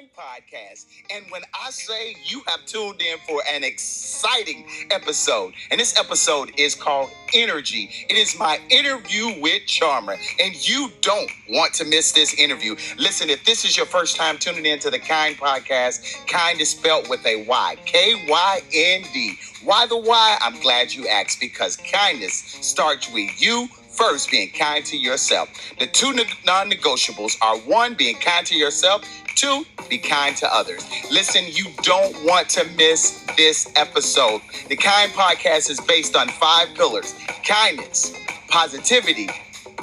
Kind Podcast. And when I say you have tuned in for an exciting episode, and this episode is called Energy, it is my interview with Charmherr. And you don't want to miss this interview. Listen, if this is your first time tuning in to the Kind Podcast, Kind is spelled with a Y, K-Y-N-D. Why the Y? I'm glad you asked, because kindness starts with you first, being kind to yourself. The two non-negotiables are: one, being kind to yourself; two, be kind to others. Listen, you don't want to miss this episode. The Kind Podcast is based on 5 pillars: kindness, positivity,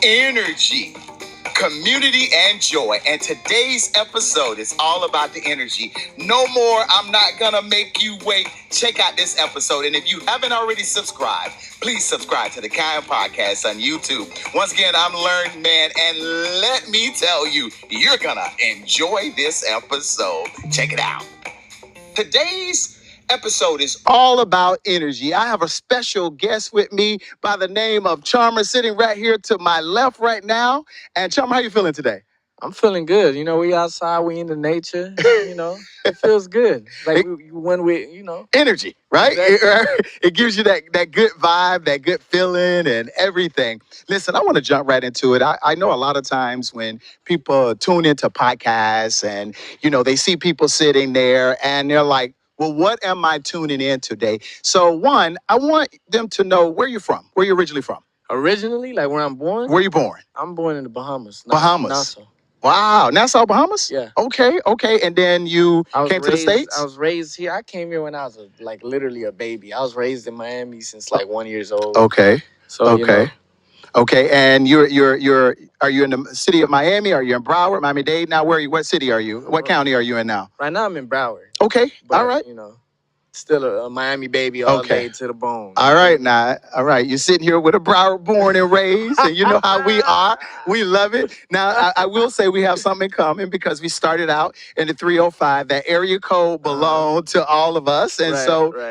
energy, community, and joy. And today's episode is all about the energy. No more, I'm not gonna make you wait. Check out this episode. And if you haven't already subscribed, please subscribe to the Kind Podcast on YouTube. Once again, I'm Learned Man, and let me tell you, you're gonna enjoy this episode. Check it out. Today's episode is all about energy. I have a special guest with me by the name of Charmherr, sitting right here to my left right now. And Charmherr, how you feeling today? I'm feeling good. You know, we outside, we in the nature, you know, it feels good. Like when we, you know. Energy, right? Exactly. It gives you that good vibe, that good feeling and everything. Listen, I want to jump right into it. I know a lot of times when people tune into podcasts and, you know, they see people sitting there and they're like, well, what am I tuning in today? So one, I want them to know where you're from, where you're originally from. Originally, like where I'm born? Where you born? I'm born in the Bahamas. Bahamas. Nassau. Wow, Nassau, Bahamas? Yeah. Okay. And then you came to the States? I was raised here. I came here when I was like literally a baby. I was raised in Miami since like 1 year old. Okay. So, you know. Okay, and are you in the city of Miami? Are you in Broward, Miami-Dade? Now, what city are you? What county are you in now? Right now I'm in Broward. Okay, but, all right. You know, still a Miami baby all day to the bone. All right, now, all right. You're sitting here with a Broward born and raised, and you know how we are. We love it. Now, I will say we have something in common because we started out in the 305. That area code belonged to all of us, and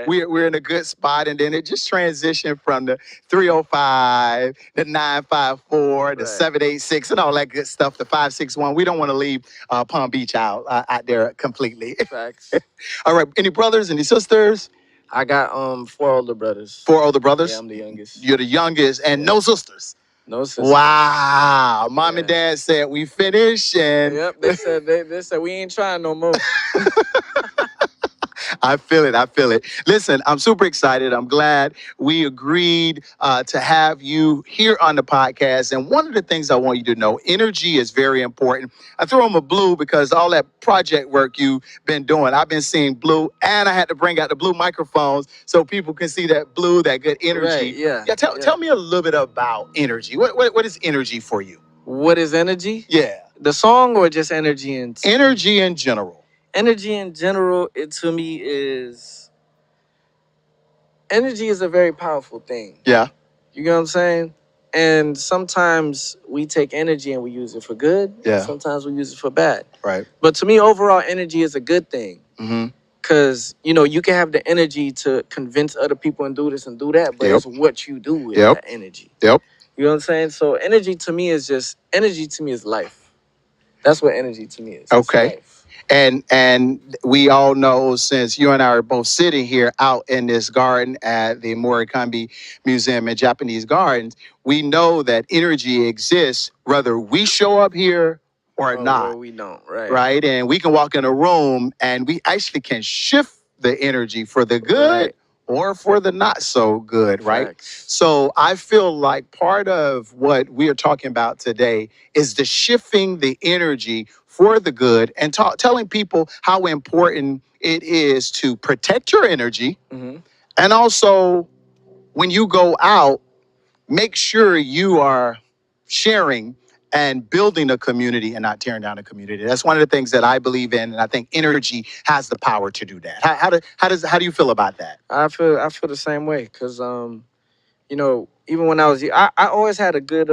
we're in a good spot. And then it just transitioned from the 305, the 954, the 786, and all that good stuff, the 561. We don't want to leave Palm Beach out there completely. Facts. All right. Any brothers? Any sisters? I got 4 older brothers. 4 older brothers? Yeah, I'm the youngest. You're the youngest, and no sisters? No sisters. Wow. Mom and Dad said we finished, and yep, they said we ain't trying no more. I feel it. Listen, I'm super excited. I'm glad we agreed to have you here on the podcast. And one of the things I want you to know, energy is very important. I throw them a blue because all that project work you've been doing, I've been seeing blue, and I had to bring out the blue microphones so people can see that blue, that good energy. Right, tell me a little bit about energy. What is energy for you? What is energy? Yeah. The song or just energy in Energy in general. Energy in general, to me is energy is a very powerful thing. Yeah. You know what I'm saying? And sometimes we take energy and we use it for good. Yeah. Sometimes we use it for bad. Right. But to me, overall, energy is a good thing. Mm-hmm. Because, you know, you can have the energy to convince other people and do this and do that, but it's what you do with that energy. Yep. You know what I'm saying? So energy to me is life. That's what energy to me is. Okay. Life. And we all know, since you and I are both sitting here out in this garden at the Morikami Museum and Japanese Gardens, we know that energy exists whether we show up here or not. Or we don't, right? Right? And we can walk in a room and we actually can shift the energy for the good or for the not so good, right? Facts. So I feel like part of what we are talking about today is the shifting the energy for the good and telling people how important it is to protect your energy. Mm-hmm. And also, when you go out, make sure you are sharing and building a community and not tearing down a community. That's one of the things that I believe in, and I think energy has the power to do that. How do you feel about that? I feel the same way, because you know, even when I was, I always had a good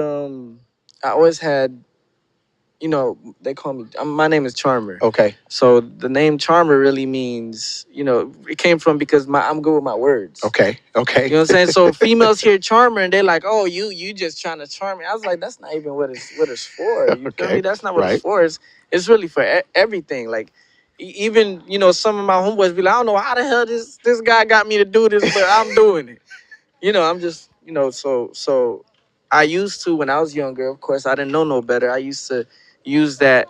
you know, they call me, my name is Charmherr. Okay. So the name Charmherr really means, you know, it came from because I'm good with my words. Okay. You know what I'm saying? So females hear Charmherr and they're like, oh, you just trying to charm me. I was like, that's not even what it's for. You feel me? That's not what it's for. It's really for everything. Like, Even some of my homeboys be like, I don't know how the hell this guy got me to do this, but I'm doing it. I'm just so I used to when I was younger. Of course, I didn't know no better. I used to use that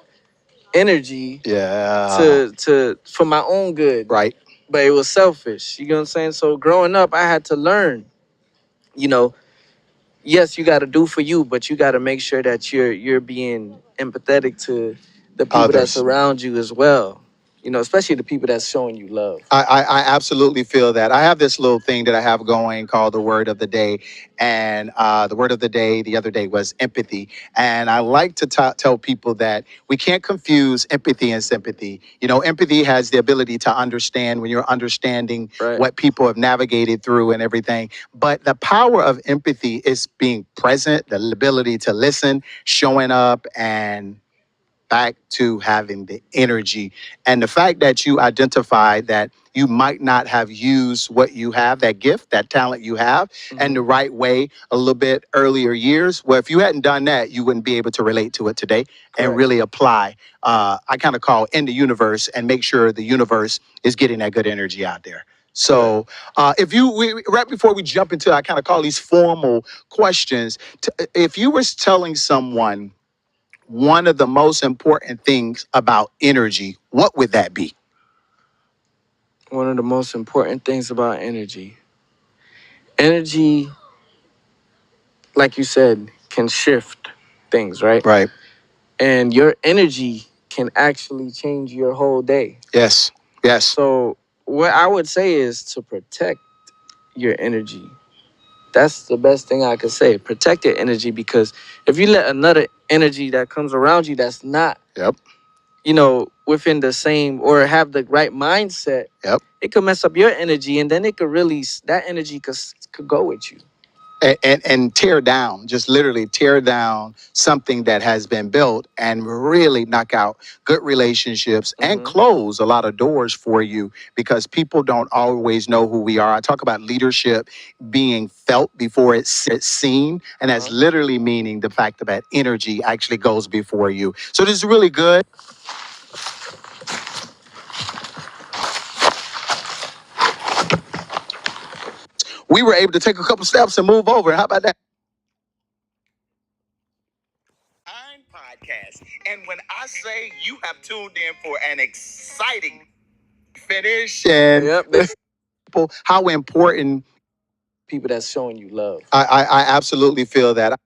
energy to for my own good, Right. but it was selfish. You know what I'm saying? So growing up, I had to learn. You know, yes, you got to do for you, but you got to make sure that you're being empathetic to the people that's Others. around you as well. Especially the people that's showing you love. I absolutely feel that. I have this little thing that I have going called the word of the day. And the word of the day the other day was empathy. And I like to tell people that we can't confuse empathy and sympathy. Empathy has the ability to understand when you're understanding Right. what people have navigated through and everything. But the power of empathy is being present, the ability to listen, showing up, and back to having the energy. And the fact that you identified that you might not have used what you have, that gift, that talent you have, and the right way a little bit earlier years. Well, if you hadn't done that, you wouldn't be able to relate to it today and really apply. I kind of call in the universe and make sure the universe is getting that good energy out there. So, if right before we jump into, I kind of call these formal questions. If you were telling someone one of the most important things about energy, what would that be? One of the most important things about energy, like you said, can shift things, right? Right. And your energy can actually change your whole day. Yes. Yes. So what I would say is to protect your energy. That's the best thing I could say. Protect your energy, because if you let another energy that comes around you that's not, Yep. Within the same or have the right mindset, Yep. it could mess up your energy, and then it could really that energy could go with you. And tear down, just literally tear down something that has been built and really knock out good relationships and close a lot of doors for you because people don't always know who we are. I talk about leadership being felt before it's seen, and that's literally meaning the fact that energy actually goes before you. So this is really good. We were able to take a couple steps and move over. How about that? Podcast. And when I say you have tuned in for an exciting finish and how important People that's showing you love. I absolutely feel that.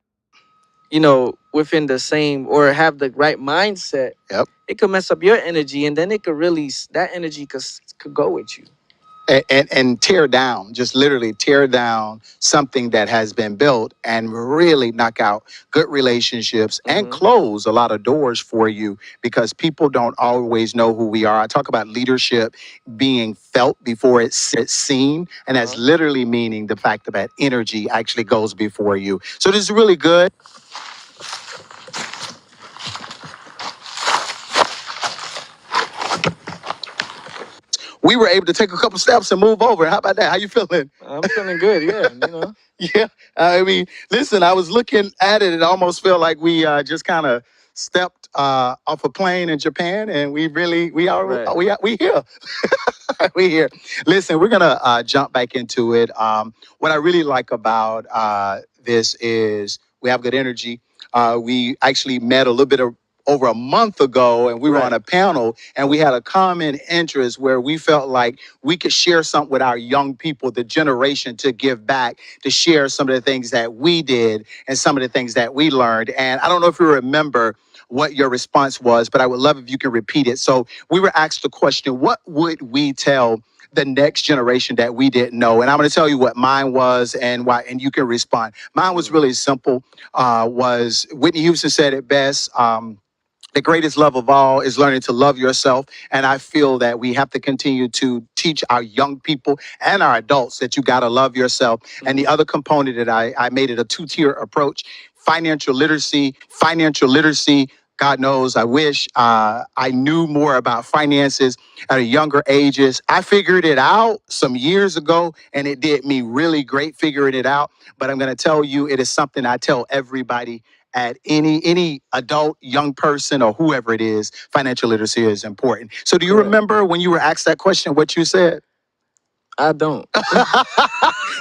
Within the same or have the right mindset, Yep. it could mess up your energy, and then it could really that energy could go with you. And tear down, just literally tear down something that has been built and really knock out good relationships and close a lot of doors for you because people don't always know who we are. I talk about leadership being felt before it's seen, and that's literally meaning the fact that energy actually goes before you. So this is really good. We were able to take a couple steps and move over. How about that? How you feeling? I'm feeling good, yeah. Yeah. I mean, listen, I was looking at it. It almost felt like we just kind of stepped off a plane in Japan, and we here. We here. Listen, we're gonna jump back into it. What I really like about this is we have good energy. We actually met a little bit of over a month ago, and we were on a panel, and we had a common interest where we felt like we could share something with our young people, the generation, to give back, to share some of the things that we did and some of the things that we learned. And I don't know if you remember what your response was, but I would love if you can repeat it. So we were asked the question, what would we tell the next generation that we didn't know? And I'm going to tell you what mine was and why, and you can respond. Mine was really simple. Was Whitney Houston said it best. The greatest love of all is learning to love yourself. And I feel that we have to continue to teach our young people and our adults that you got to love yourself. And the other component that I made it a two-tier approach, financial literacy. God knows, I wish I knew more about finances at a younger ages. I figured it out some years ago, and it did me really great figuring it out. But I'm going to tell you, it is something I tell everybody at any adult, young person, or whoever it is, financial literacy is important. So do you Correct. remember when you were asked that question, what you said? I don't.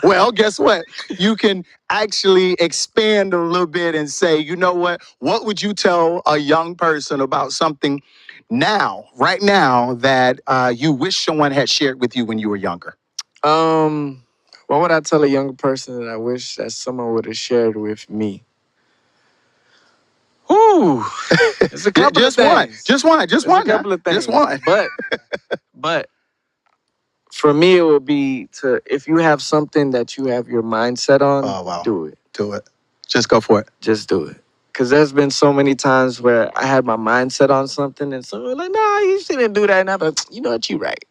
Well, guess what? You can actually expand a little bit and say, you know what? What would you tell a young person about something now, right now, that you wish someone had shared with you when you were younger? Um, what would I tell a younger person that I wish that someone would have shared with me? Whew. It's a couple of Just one. things. Just one. Just It's a one. Huh? couple of Just things. one. But for me, it would be to, if you have something that you have your mindset on, Oh, wow. do it. Do it. Just go for it. Just do it. Because there's been so many times where I had my mindset on something and someone was like, nah, you shouldn't do that. And I'm like, you know what, you're right.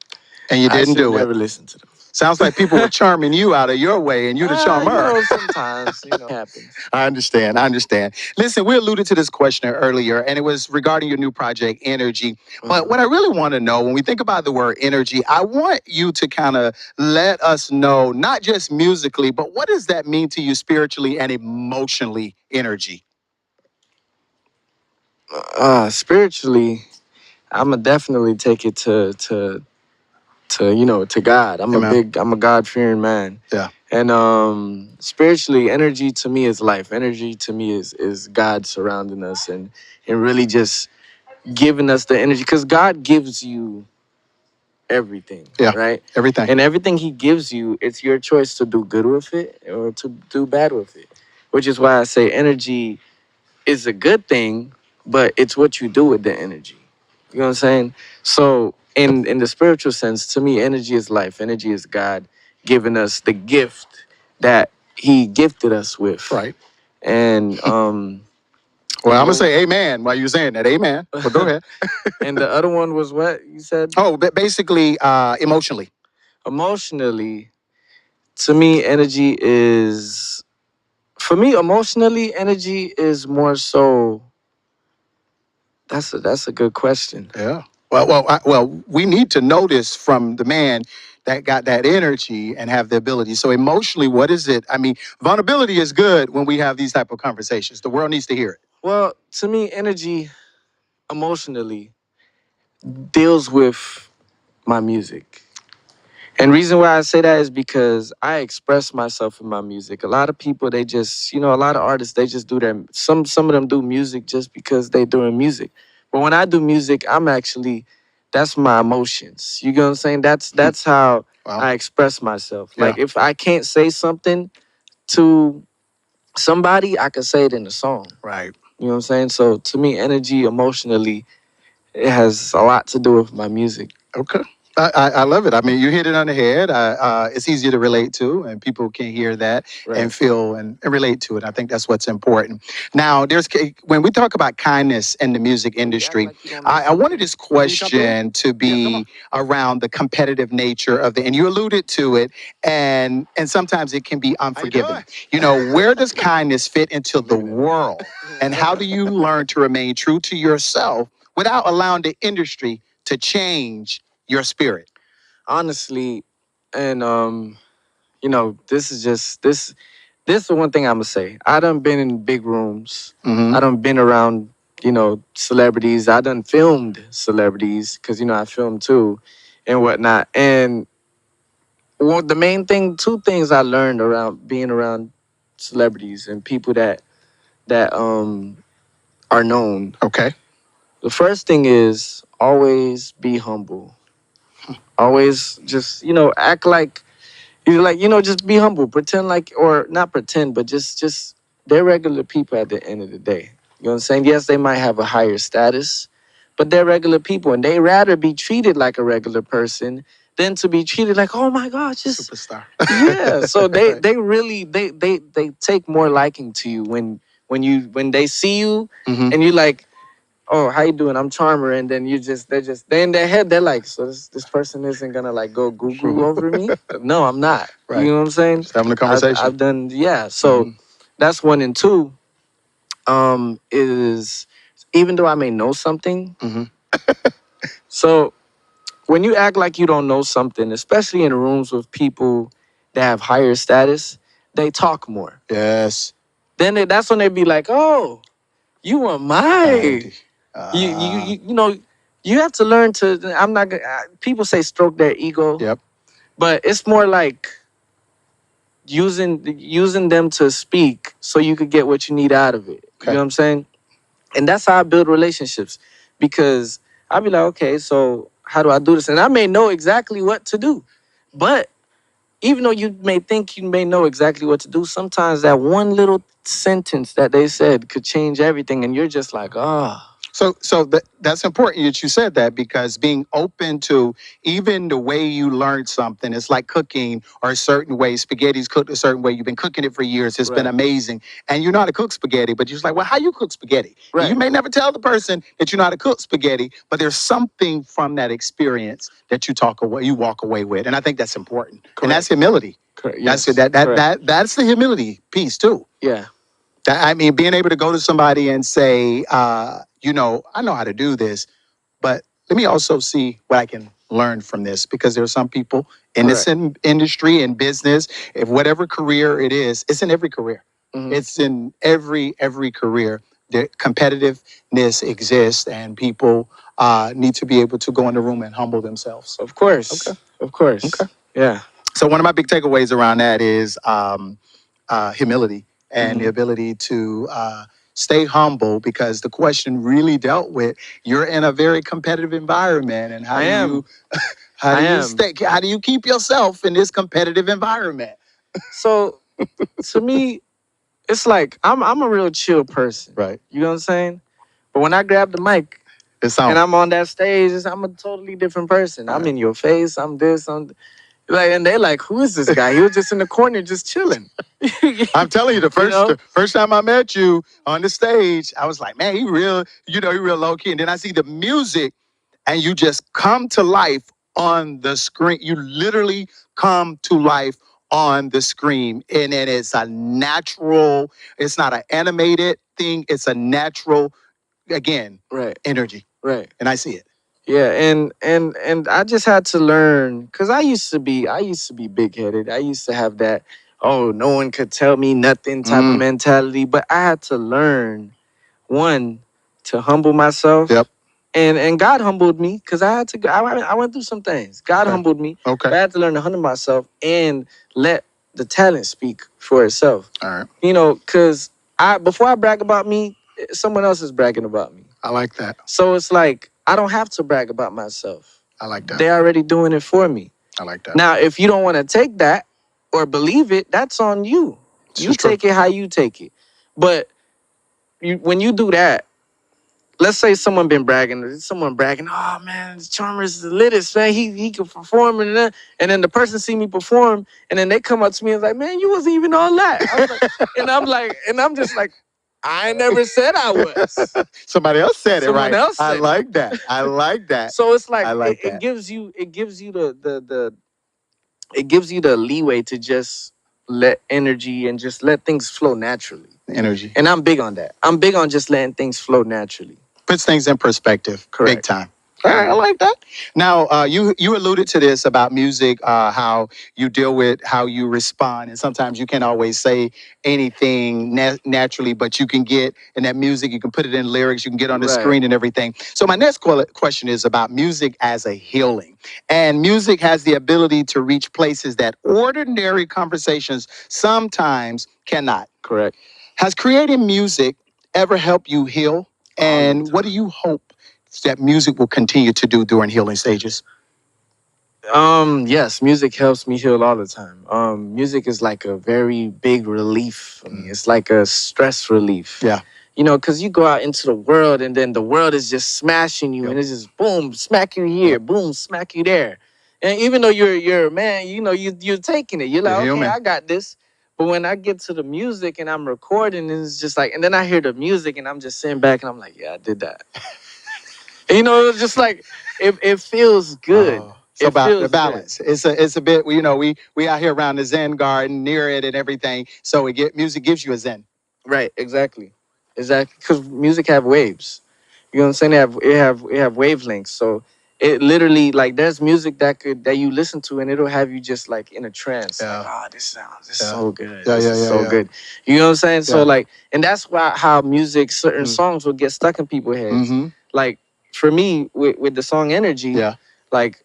And you I didn't should do it. never listen to them. Sounds like people were charming you out of your way and you the charmer. Sometimes, it happens. I understand. I understand. Listen, we alluded to this question earlier, and it was regarding your new project, Energy. But what I really want to know, when we think about the word energy, I want you to kind of let us know, not just musically, but what does that mean to you spiritually and emotionally, energy? Spiritually, I'ma definitely take it to God. Amen. I'm a God fearing man. Yeah. And spiritually, energy to me is life. Energy to me is God surrounding us and really just giving us the energy, because God gives you everything, Yeah. right? Everything. And everything He gives you, it's your choice to do good with it or to do bad with it. Which is why I say energy is a good thing, but it's what you do with the energy. You know what I'm saying? So in the spiritual sense, to me, energy is life. Energy is God giving us the gift that He gifted us with. Right. And Well, I'm going to say amen while you're saying that. Amen. But go ahead. and the other one was what you said? Oh, but basically, emotionally. Emotionally, to me, energy is, for me, emotionally, energy is more so. That's a good question. Yeah. Well, we need to know this from the man that got that energy and have the ability. So emotionally, what is it? I mean, vulnerability is good when we have these type of conversations. The world needs to hear it. Well, to me, energy emotionally deals with my music. And reason why I say that is because I express myself in my music. A lot of people, they just, a lot of artists, they just do their, some of them do music just because they doing music. But when I do music, I'm actually, that's my emotions. You get what I'm saying? That's how Well, I express myself. yeah. Like if I can't say something to somebody, I can say it in a song. Right. You know what I'm saying? So to me, energy emotionally, it has a lot to do with my music. Okay. I love it. I mean, you hit it on the head. It's easy to relate to, and people can hear that Right. and feel and relate to it. I think that's what's important. Now, when we talk about kindness in the music industry, I wanted this question to be around the competitive nature of and you alluded to it, and sometimes it can be unforgiving. Where does kindness fit into the world, and how do you learn to remain true to yourself without allowing the industry to change your spirit? Honestly, and this is just this is the one thing I'ma say. I done been in big rooms. Mm-hmm. I done been around, celebrities. I done filmed celebrities because I film too and whatnot. And the main thing, two things I learned around being around celebrities and people that are known. Okay. The first thing is always be humble. Always just, act like you like, just be humble. Pretend like, or not pretend, but just they're regular people at the end of the day. You know what I'm saying? Yes, they might have a higher status, but they're regular people, and they rather be treated like a regular person than to be treated like, oh my gosh, just Superstar. yeah. So they Right. they really they take more liking to you when they see you Mm-hmm. and you like, oh, how you doing? I'm Charmherr, and then they in their head they're like, so this person isn't gonna like go goo over me. No, I'm not. Right. You know what I'm saying? Just having a conversation. I've done, yeah. So that's one, and two. Is even though I may know something, Mhm. so when you act like you don't know something, especially in rooms with people that have higher status, they talk more. Yes. Then that's when they be like, oh. You want my. You know, you have to learn to. I'm not gonna. People say stroke their ego. Yep. But it's more like using them to speak so you could get what you need out of it. You know what I'm saying? And that's how I build relationships, because I'll be like, okay, so how do I do this? And I may know exactly what to do, but even though you may think you may know exactly what to do, sometimes that one little sentence that they said could change everything, and you're just like, ah. So that's important that you said that, because being open to even the way you learned something, it's like cooking or a certain way. Spaghetti's cooked a certain way. You've been cooking it for years. It's been amazing. And you know how to cook spaghetti, but you're just like, well, how you cook spaghetti? Right. You may never tell the person that you know how to cook spaghetti, but there's something from that experience that you walk away with. And I think that's important. Correct. And that's humility. Correct. Yes. That's the humility piece too. Yeah. I mean, being able to go to somebody and say, I know how to do this, but let me also see what I can learn from this, because there are some people in this industry and business, if whatever career it is, it's in every career. Mm-hmm. It's in every career. The competitiveness exists, and people need to be able to go in the room and humble themselves. Of course. Okay. Of course. Okay. Yeah. So one of my big takeaways around that is humility. And the ability to stay humble, because the question really dealt with, you're in a very competitive environment, and how do you keep yourself in this competitive environment? So to me, it's like I'm a real chill person. Right. You know what I'm saying? But when I grab the mic and I'm on that stage, I'm a totally different person. Right. I'm in your face. I'm this. Like, and they like, who is this guy? He was just in the corner, just chilling. I'm telling you, the first time I met you on the stage, I was like, man, he real low key. And then I see the music, and you just come to life on the screen. You literally come to life on the screen, and it's a natural. It's not an animated thing. It's a natural, again, energy. Right. And I see it. Yeah, and I just had to learn, because I used to be big headed. I used to have that, oh, no one could tell me nothing type of mentality. But I had to learn, one, to humble myself. Yep. And God humbled me, because I had to. I went through some things. God humbled me. Okay. But I had to learn to humble myself and let the talent speak for itself. All right. You know, because before I brag about me, someone else is bragging about me. I like that. So it's like, I don't have to brag about myself. I like that. They're already doing it for me. I like that. Now, if you don't want to take that or believe it, that's on you. You take it how you take it. But when you do that, let's say someone bragging, oh man, Charmherr is the littest, man. He can perform, and then the person see me perform, and then they come up to me and like, man, you wasn't even on that. I'm just like, I never said I was. Somebody else said it, right? I like that. I like that. So it's like, it gives you the leeway to just let energy and just let things flow naturally. Energy. And I'm big on that. I'm big on just letting things flow naturally. Puts things in perspective. Correct. Big time. All right, I like that. Now, you alluded to this about music, how you deal with how you respond, and sometimes you can't always say anything naturally, but you can get in that music, you can put it in lyrics, you can get on the screen and everything. So my next question is about music as a healing. And music has the ability to reach places that ordinary conversations sometimes cannot. Correct. Has creating music ever helped you heal? And what do you hope that music will continue to do during healing stages? Yes, music helps me heal all the time. Music is like a very big relief for me. It's like a stress relief. Yeah. You know, because you go out into the world, and then the world is just smashing you, and it's just boom, smack you here, boom, smack you there. And even though you're a man, you know, you're taking it. You're like, okay, I got this. But when I get to the music and I'm recording, and it's just like, and then I hear the music and I'm just sitting back and I'm like, yeah, I did that. And, you know, it's just like, it feels good. So about the balance. Good. It's a bit, you know, we out here around the Zen garden, near it and everything. So music gives you a Zen. Right, exactly. Because music have waves. You know what I'm saying? It have wavelengths. So it literally like there's music that you listen to and it'll have you just like in a trance. Yeah. Like, oh, this is Yeah. so good. Yeah, This yeah, is yeah, so yeah. good. You know what I'm saying? So Yeah. like, and that's why how music, certain Mm. songs will get stuck in people's heads. Mm-hmm. Like for me, with the song Energy, Yeah. like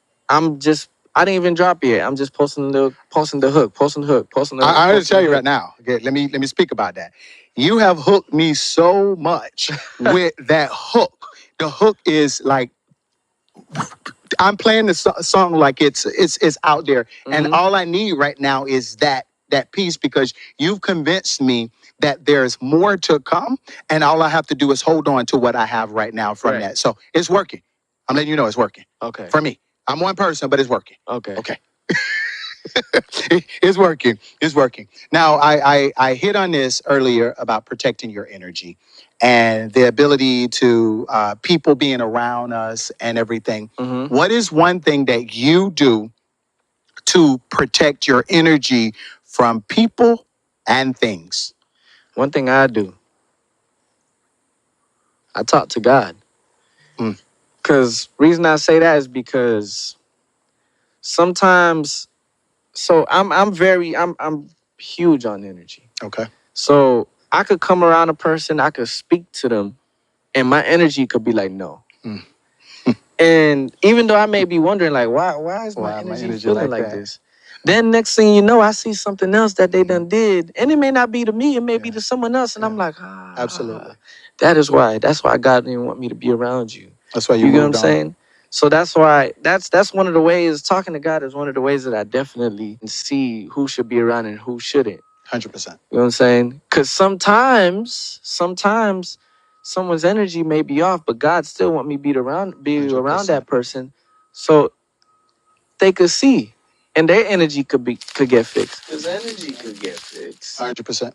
I didn't even drop yet. I'm just posting the hook, posting the hook, posting the hook. I'm going to posting tell the you hook. right now. Okay, let me speak about that. You have hooked me so much with that hook. The hook is like I'm playing the song like it's out there, and Mhm. all I need right now is that piece because you've convinced me that there's more to come, and all I have to do is hold on to what I have right now from Right. that. So it's working. I'm letting you know it's working Okay. for me. I'm one person, but it's working. Okay. Okay. It's working. It's working. Now, I hit on this earlier about protecting your energy and the ability to people being around us and everything. Mhm. What is one thing that you do to protect your energy from people and things? One thing I do, I talk to God. Mm. Cause reason I say that is because sometimes, so I'm huge on energy. Okay. So I could come around a person, I could speak to them, and my energy could be like no. Mm. And even though I may be wondering like why is my Why my energy energy feeling like like that? this? Then next thing you know, I see something else that they done did, and it may not be to me, it may be Yeah. to someone else, and I'm Yeah. like, Absolutely. That's why God didn't want me to be around you. That's why you You get what I'm moved on. saying? So that's why that's one of the ways talking to God is one of the ways that I definitely see who should be around and who shouldn't. 100%. You know what I'm saying? Because sometimes someone's energy may be off, but God still want me to be around 100%. that person, so they could see, and their energy could get fixed. Because energy could get fixed. 100%.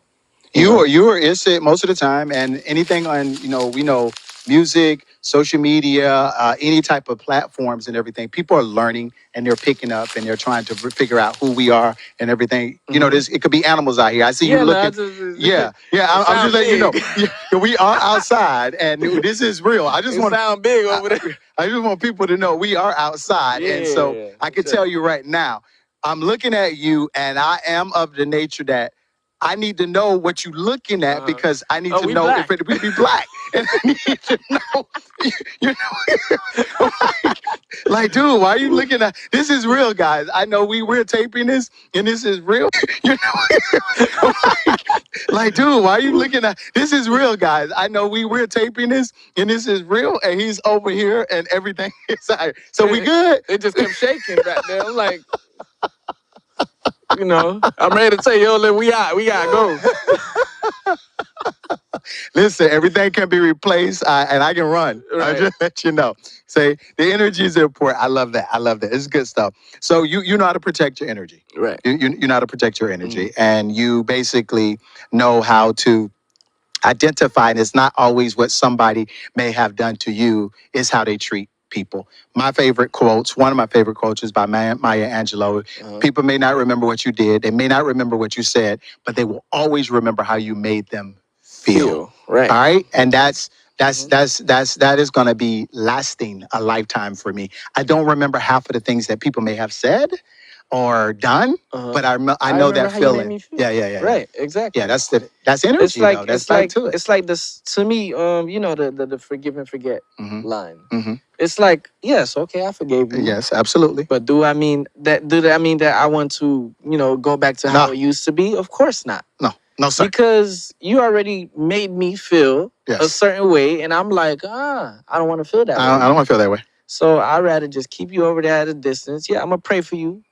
You know? You are it's it most of the time, and anything on we know music, social media, any type of platforms and everything. People are learning and they're picking up and they're trying to figure out who we are and everything. You know, Mhm. it could be animals out here. I see you Yeah, no, looking. I just, Yeah, yeah. I'm sound just letting you know. big. Yeah, we are outside, and this is real. I just It want sound big over there. I just want people to know we are outside, and so Yeah, I can tell you right now. I'm looking at you, and I am of the nature that I need to know what you're looking at because I need to we know black. if we be black. And I need to know, you know, like, dude, why are you looking at this? Is real, guys. I know we're taping this, and this is real. You know, like, dude, why are you looking at this? Is real, guys. I know we're taping this, and this is real, and he's over here, and everything is out here. So we good. It just kept shaking back there. I'm like, I'm ready to tell you, yo, we gotta go. Listen, everything can be replaced, and I can run. I'll Right. just let you know. Say the energy is important. I love that. I love that. It's good stuff. So you know how to protect your energy. Right. You know how to protect your energy, and you basically know how to identify. And it's not always what somebody may have done to you; it's how they treat people. My favorite quotes. One of my favorite quotes is by Maya Angelou. People may not remember what you did. They may not remember what you said, but they will always remember how you made them feel. Right. All right, and that is going to be lasting a lifetime for me. I don't remember half of the things that people may have said or done, but I know remember that how you made feeling. me feel. Yeah. Right. Exactly. Yeah, that's energy It's like though. That's back to it. it's like this to me. The forgive and forget line. Mhm. It's like, yes, okay, I forgave you. Yes, absolutely. But do that mean that I want to, go back to how No. it used to be? Of course not. No, sir. Because you already made me feel Yes. a certain way, and I'm like, I don't want to feel that way. I don't want to feel that way. So I'd rather just keep you over there at a distance. Yeah, I'm gonna pray for you.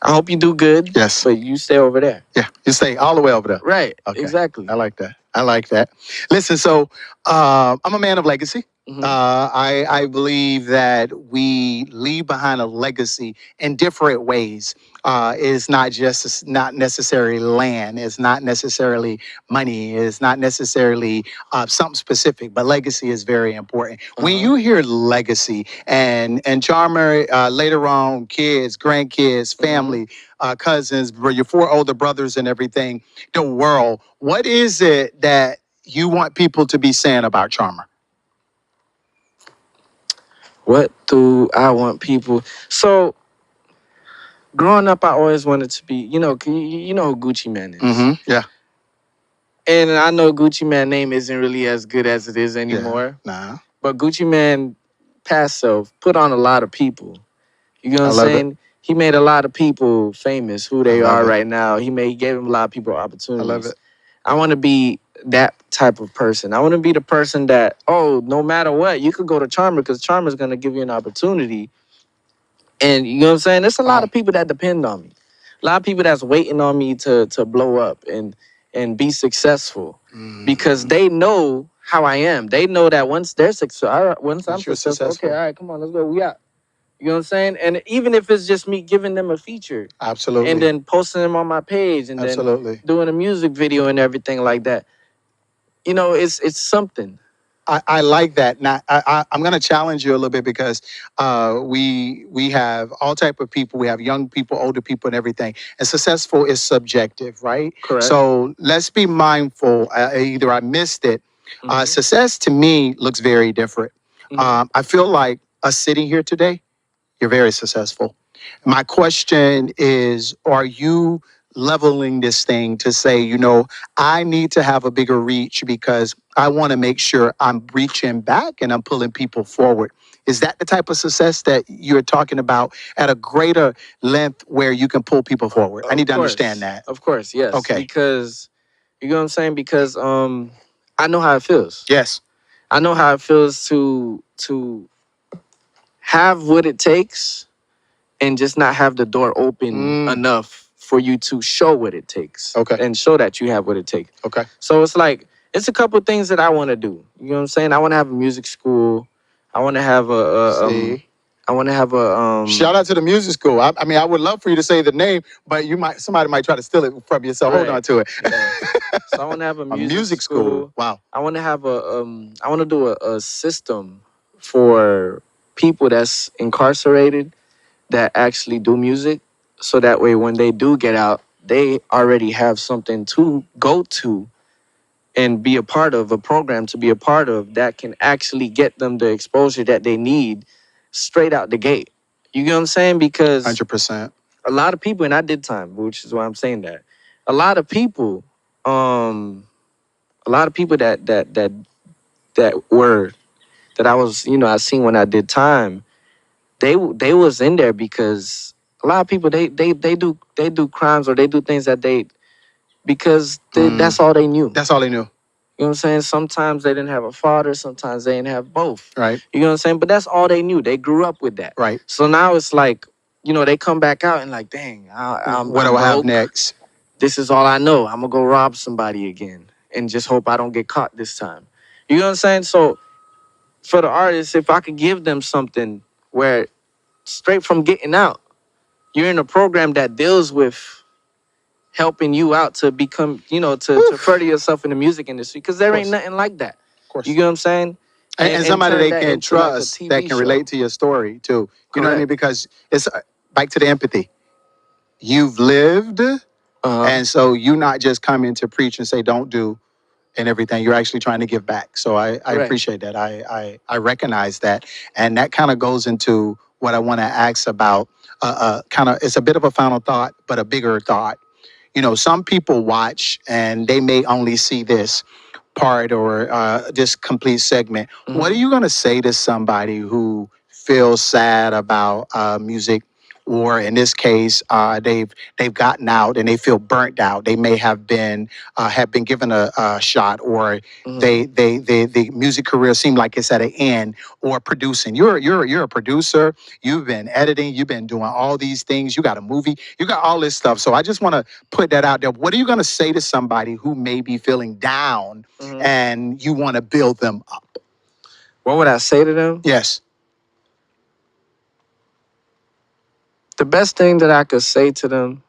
I hope you do good. Yes. But you stay over there. Yeah, you stay all the way over there. Right. Okay. Exactly. I like that. I like that. Listen, so I'm a man of legacy. I believe that we leave behind a legacy in different ways. It's not necessarily land. It's not necessarily money. It's not necessarily something specific. But legacy is very important. When you hear legacy and Charmherr, later on, kids, grandkids, family, cousins, your 4 older brothers, and everything, the world. What is it that you want people to be saying about Charmherr? What do I want people? So growing up, I always wanted to be, you know who Gucci Man is. Yeah. And I know Gucci Man name isn't really as good as it is Yeah. anymore. Nah. But Gucci Man past self put on a lot of people. You know I what I'm love it. saying? He made a lot of people famous, who they love are it. right now. He gave them a lot of people I opportunities. love it. I want to be that type of person. I want to be the person that, no matter what, you could go to Charmer because Charmer's gonna give you an opportunity. And you know what I'm saying? There's a lot Wow. of people that depend on me. A lot of people that's waiting on me to blow up and be successful because they know how I am. They know that once they're successful, once I'm you're successful, okay, successful. all right, come on, let's go. We out. You know what I'm saying? And even if it's just me giving them a feature Absolutely. and then posting them on my page and Absolutely. then doing a music video and everything like that, it's something. I like that. Now I'm going to challenge you a little bit because we have all type of people. We have young people, older people, and everything. And successful is subjective, right? Correct. So let's be mindful. Either I missed it. Mhm. Success to me looks very different. Mhm. I feel like us sitting here today, you're very successful. My question is, are you leveling this thing to say, I need to have a bigger reach because I want to make sure I'm reaching back and I'm pulling people forward? Is that the type of success that you're talking about at a greater length where you can pull people forward? I need to understand that. Of course, yes. Okay. Because you know what I'm saying? Because I know how it feels. Yes. I know how it feels to have what it takes and just not have the door open enough for you to show what it takes. Okay. And show that you have what it takes. Okay. So it's like it's a couple things that I want to do. You know what I'm saying? I want to have a music school. I want to have See? I want to have a Shout out to the music school. I mean, I would love for you to say the name, but somebody might try to steal it from you. So hold Right. on to it. Yeah. So I want to have a A music, music school. Wow. I want to have I want to do a system for people that's incarcerated that actually do music, so that way when they do get out, they already have something to go to and be a part of, a program to be a part of that can actually get them the exposure that they need straight out the gate. You get what I'm saying? Because 100%. a lot of people, and I did time, which is why I'm saying that. A lot of people, a lot of people that were that I was, I seen when I did time, they was in there because a lot of people they do crimes or they do things that because that's all they knew. That's all they knew. You know what I'm saying? Sometimes they didn't have a father, sometimes they didn't have both. Right. You know what I'm saying? But that's all they knew. They grew up with that. Right. So now it's like, they come back out and like, dang, I'm What do I have broke. next? This is all I know. I'm gonna go rob somebody again and just hope I don't get caught this time. You know what I'm saying? So for the artists, if I could give them something where straight from getting out, you're in a program that deals with helping you out to become, to further yourself in the music industry, because there ain't nothing like that. Of course. You get what I'm saying? And somebody turn they that can into like a trust TV that can show. relate to your story too. You know what I mean? Correct. Because it's back to the empathy. You've lived, and so you're not just coming to preach and say don't do and everything. You're actually trying to give back. So I Correct. appreciate that. I recognize that, and that kind of goes into what I want to ask about. Kind of, it's a bit of a final thought, but a bigger thought. Some people watch and they may only see this part or this complete segment. What are you going to say to somebody who feels sad about music, or in this case, they've gotten out and they feel burnt out? They may have been given a shot, or the music career seemed like it's at an end, or producing. You're a producer. You've been editing. You've been doing all these things. You got a movie. You got all this stuff. So I just want to put that out there. What are you going to say to somebody who may be feeling down and you want to build them up? What would I say to them? Yes. The best thing that I could say to them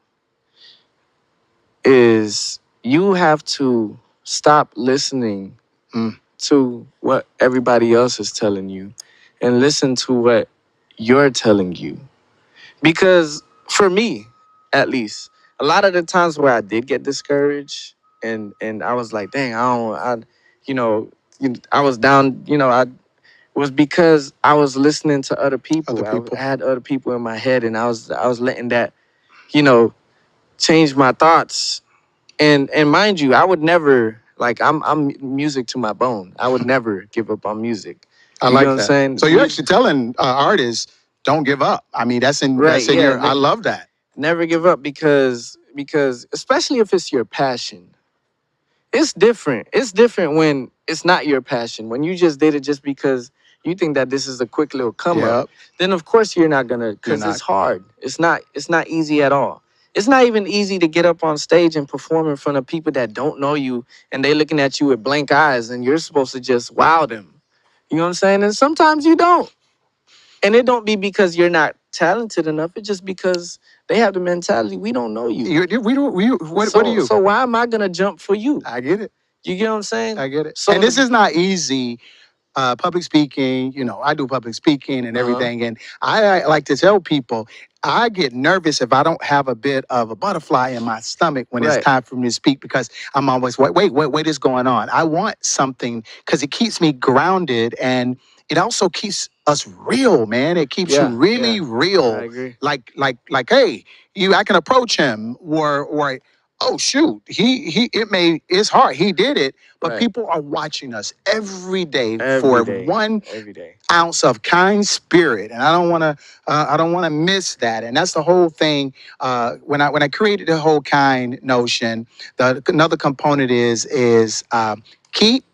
is you have to stop listening to what everybody else is telling you and listen to what you're telling you. Because for me, at least, a lot of the times where I did get discouraged and I was like, dang, I don't, I, you know, I was down, was because I was listening to other people. Other people. I had other people in my head, and I was letting that, you know, change my thoughts. And mind you, I would never like I'm music to my bone. I would never give up on music. I You know like what I'm that. saying? So you're actually telling artists, don't give up. I mean, Right, that's in yeah. your. I love that. Never give up because especially if it's your passion. It's different. It's different when it's not your passion. When you just did it just because you think that this is a quick little come up, Yep. then of course you're not gonna, because not. it's hard. It's not easy at all. It's not even easy to get up on stage and perform in front of people that don't know you and they looking at you with blank eyes and you're supposed to just wow them. You know what I'm saying? And sometimes you don't. And it don't be because you're not talented enough. It's just because they have the mentality, we don't know you. We don't. What are So you? so why am I gonna jump for you? I get it. You get what I'm saying? I get it. So And this is not easy. Public speaking, I do public speaking and Uh-huh. everything. And I like to tell people, I get nervous if I don't have a bit of a butterfly in my stomach when it's Right. time for me to speak because I'm always, what is going on? I want something because it keeps me grounded and it also keeps us real, man. It keeps you really I real. agree. Hey, I can approach him or oh shoot, it's hard. He did it, but Right. people are watching us every day Every for day. one Every day. ounce of kind spirit, and I don't want to miss that. And that's the whole thing. When I created the whole kind notion, another component is keep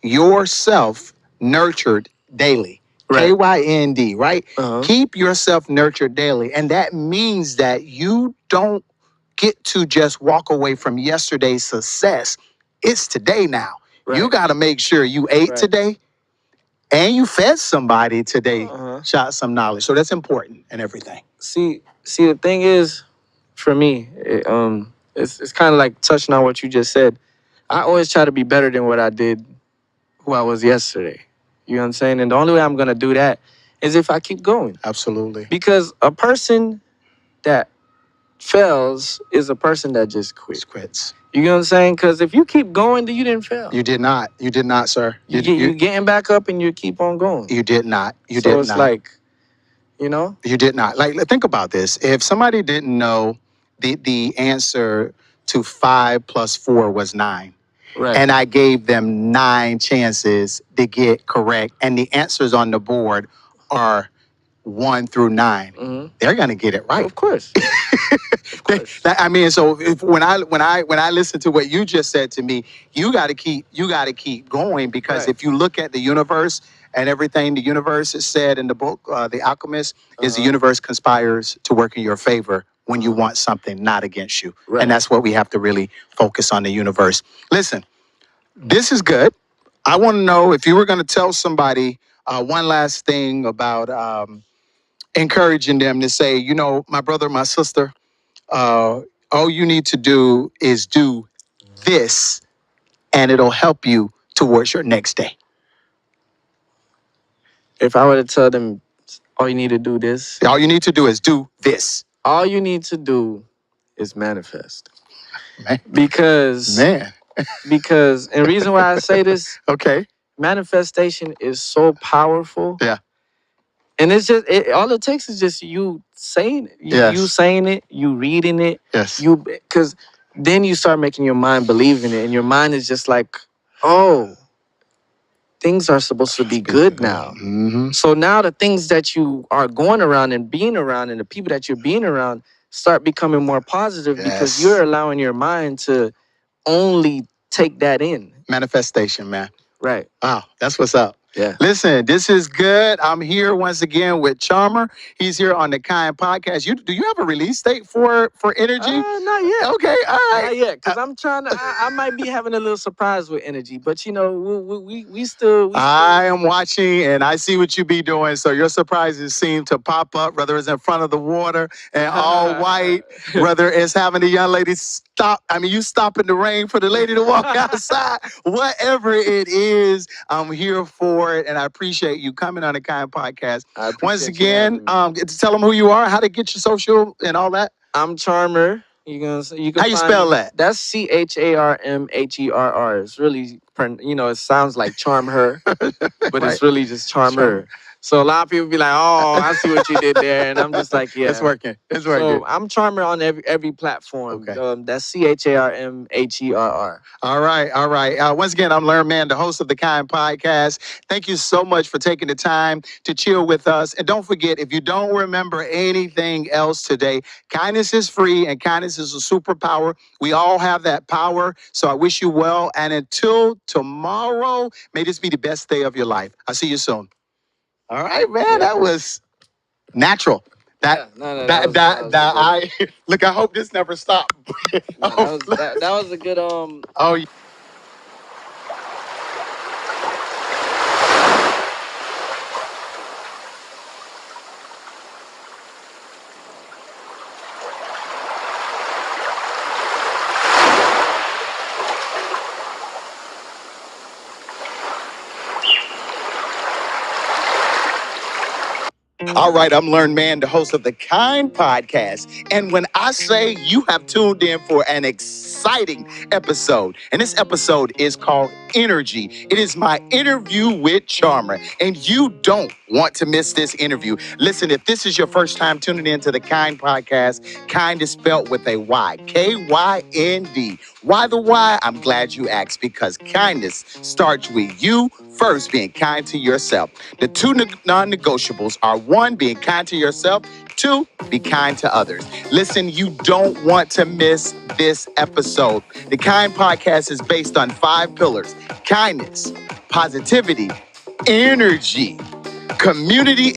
yourself nurtured daily. Right. KYND, right? Uh-huh. Keep yourself nurtured daily, and that means that you don't get to just walk away from yesterday's success. It's today now. You Right. got to make sure you ate Right. today and you fed somebody today, Uh-huh. shot some knowledge. So that's important and everything. See, the thing is, for me, it's kind of like touching on what you just said. I always try to be better than what I did, who I was yesterday. You know what I'm saying? And the only way I'm gonna do that is if I keep going. Absolutely. Because a person that fails is a person that just quit. Quits. You know what I'm saying? Because if you keep going, then you didn't fail. You did not. You did not, sir. You getting back up and you keep on going. You did not. You so did it's not. like, you know? You did not. Like, think about this. If somebody didn't know the answer to 5 plus 4 was 9, Right. and I gave them 9 chances to get correct, and the answers on the board are 1 through 9, they're gonna get it right. Of course. Of course. I mean, so when I listen to what you just said to me, you got to keep going because Right. if you look at the universe and everything the universe has said in the book, The Alchemist, is the universe conspires to work in your favor when you want something, not against you, Right. and that's what we have to really focus on, the universe. Listen, this is good. I want to know if you were going to tell somebody one last thing about encouraging them to say, my brother, my sister, all you need to do is do this, and it'll help you towards your next day. If I were to tell them, all you need to do this, All you need to do is do this. all you need to do is manifest. Man. Because, Man. and the reason why I say this, Okay. manifestation is so powerful. Yeah. And it's just, all it takes is just you saying it. Yes. You saying it, you reading it. Yes. Because then you start making your mind believe in it. And your mind is just like, oh, things are supposed to be good now. Mm-hmm. So now the things that you are going around and being around and the people that you're being around start becoming more positive because Yes. you're allowing your mind to only take that in. Manifestation, man. Right. Wow, that's what's up. Yeah. Listen, this is good. I'm here once again with Charmherr. He's here on the Kind Podcast. Do you have a release date for Energy? Not yet. Okay, all right. Not yet, because I'm trying to. I might be having a little surprise with Energy, but we still. I am watching and I see what you be doing. So your surprises seem to pop up, whether it's in front of the water and all white, whether it's having the young lady stop. I mean, you stop in the rain for the lady to walk outside. Whatever it is, I'm here for it. And I appreciate you coming on the Kind Podcast. Once again, to tell them who you are, how to get your social and all that. I'm Charmherr. You can How you find spell me. that? That's Charmherr. It's really, it sounds like Charmherr, but Right. it's really just Charm. Charmherr. So a lot of people be like, "Oh, I see what you did there," and I'm just like, "Yeah, It's working. It's working. So I'm Charmherr on every platform. Okay. That's Charmherr. All right, all right. Once again, I'm Learn Man, the host of the Kind podcast. Thank you so much for taking the time to chill with us. And don't forget, if you don't remember anything else today, kindness is free and kindness is a superpower. We all have that power. So I wish you well. And until tomorrow, may this be the best day of your life. I'll see you soon. All right, man. Yeah. That was natural. That I look. I hope this never stopped. That was a good Oh. All right, I'm Learn Man, the host of the Kind podcast. And when I say you have tuned in for an exciting episode, and this episode is called Energy, it is my interview with Charmherr, and you don't want to miss this interview. Listen, if this is your first time tuning in to the Kind podcast, Kind is spelled with a Y, Kynd. Why the Y? I'm glad you asked, because kindness starts with you first being kind to yourself. The two non-negotiables are: one, being kind to yourself; two, be kind to others. Listen, you don't want to miss this episode. The Kind podcast is based on 5 pillars: kindness, positivity, energy, community,